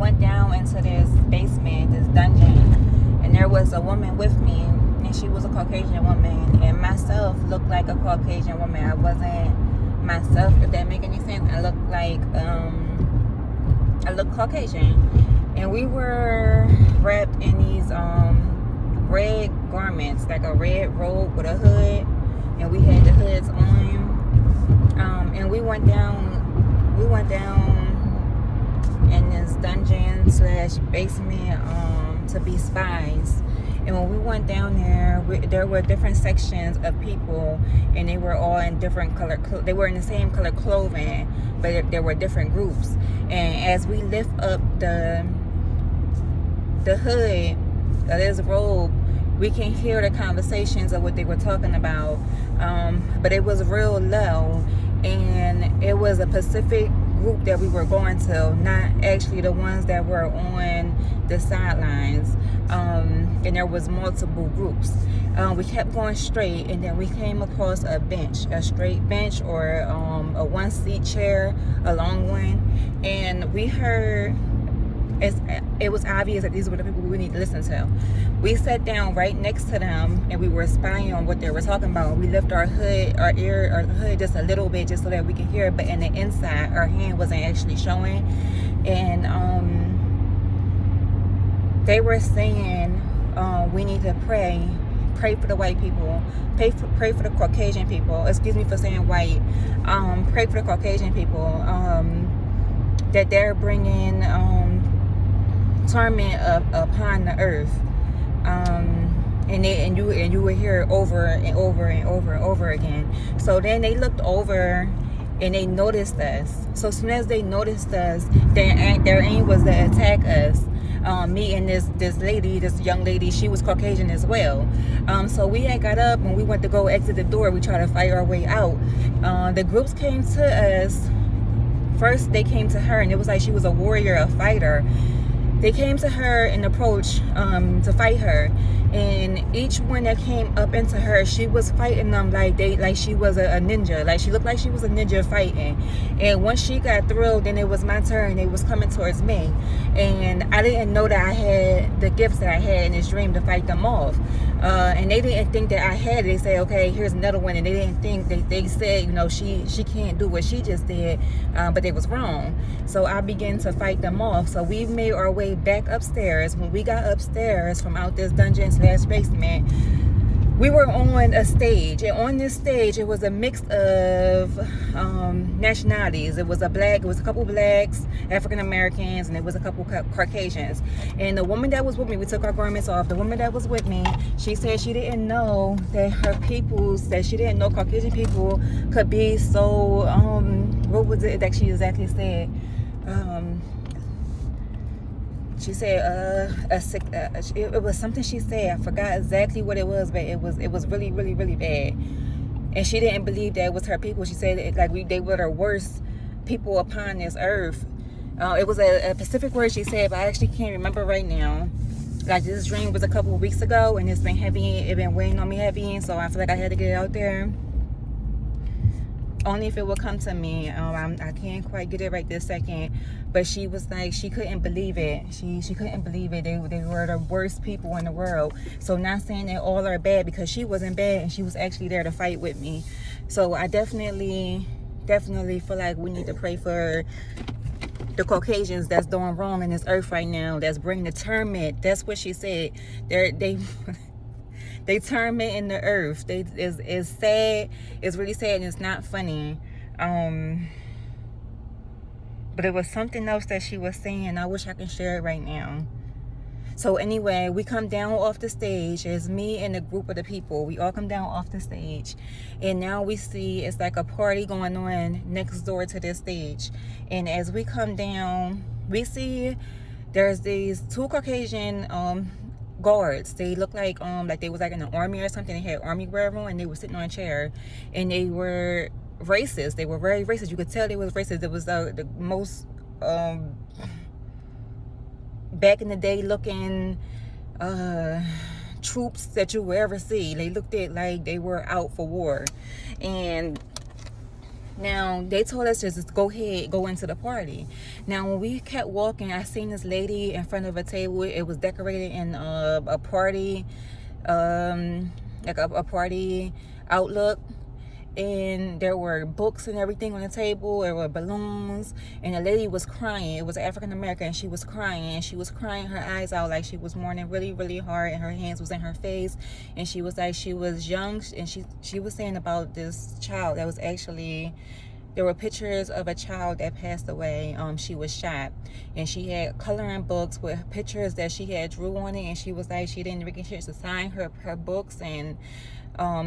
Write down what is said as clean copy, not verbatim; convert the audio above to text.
went down into this basement, this dungeon, and there was a woman with me, and she was a Caucasian woman, and myself looked like a Caucasian woman. I wasn't myself, if that make any sense. I looked like I looked Caucasian, and we were wrapped in these red garments, like a red robe with a hood, and we had the hoods on, and we went down in this dungeon slash basement to be spies. And when we went down there, there were different sections of people, and they were all in different color. They were in the same color clothing, but there were different groups. And as we lift up the hood of this robe, we can hear the conversations of what they were talking about. But it was real low, and it was a Pacific group that we were going to, not actually the ones that were on the sidelines. And there was multiple groups. We kept going straight, and then we came across a bench, a straight bench, or a one-seat chair, a long one, and we heard, it was obvious that these were the people we need to listen to. We sat down right next to them, and we were spying on what they were talking about. We lifted our hood just a little bit, just so that we could hear it, but in the inside, our hand wasn't actually showing. And they were saying, we need to pray for the white people, pray for the Caucasian people, excuse me for saying white, pray for the Caucasian people, that they're bringing torment upon the earth, and you would hear it over and over and over and over again. So then they looked over and they noticed us. So as soon as they noticed us, their aim was to attack us. Me and this young lady, she was Caucasian as well. So we had got up, and we went to go exit the door. We tried to fight our way out. The groups came to us. First, they came to her, and it was like she was a warrior, a fighter. They came to her and approached to fight her, and each one that came up into her, she was fighting them like she was a ninja. Like she looked like she was a ninja fighting. And once she got through, then it was my turn. They was coming towards me, and I didn't know that I had the gifts that I had in this dream to fight them off. And they didn't think that I had it. They said, okay, here's another one. And they didn't think, they said, she can't do what she just did, but they was wrong. So I began to fight them off. So we made our way back upstairs. When we got upstairs from out this dungeon slash basement, we were on a stage, and on this stage it was a mix of nationalities. It was a couple blacks, African Americans, and it was a couple Caucasians. And the woman that was with me, we took our garments off. The woman that was with me, she said she didn't know that she didn't know Caucasian people could be so what was it that she exactly said? She said it was something she said. I forgot exactly what it was, but it was really, really, really bad. And she didn't believe that it was her people. She said they were the worst people upon this earth. It was a specific word she said, but I actually can't remember right now. Like, this dream was a couple of weeks ago, and it's been heavy. It's been weighing on me heavy, so I feel like I had to get it out there. Only if it would come to me. I can't quite get it right this second, but she was like, she couldn't believe it. She couldn't believe it. They were the worst people in the world. So not saying that all are bad, because she wasn't bad, and she was actually there to fight with me. So I definitely feel like we need to pray for the Caucasians that's doing wrong in this earth right now, that's bringing the torment. That's what she said. They torment in the earth. It's sad. It's really sad, and it's not funny. But it was something else that she was saying. I wish I could share it right now. So anyway, we come down off the stage. It's me and a group of the people. We all come down off the stage, and now we see it's like a party going on next door to this stage. And as we come down, we see there's these two Caucasian guards. They look like they was like in the army or something. They had army wear on, and they were sitting on a chair, and they were racist. They were very racist. You could tell they was racist. It was the most back in the day looking troops that you will ever see. They looked at like they were out for war. And Now they told us to just go ahead, go into the party. Now when we kept walking, I seen this lady in front of a table. It was decorated in a party, like a party outlook, and there were books and everything on the table. There were balloons, and the lady was crying. It was African American, and she was crying, and she was crying her eyes out like she was mourning really, really hard, and her hands was in her face, and she was like, she was young, and she was saying about this child that was actually, there were pictures of a child that passed away. She was shot, and she had coloring books with pictures that she had drew on it, and she was like, she didn't really get to sign her books, and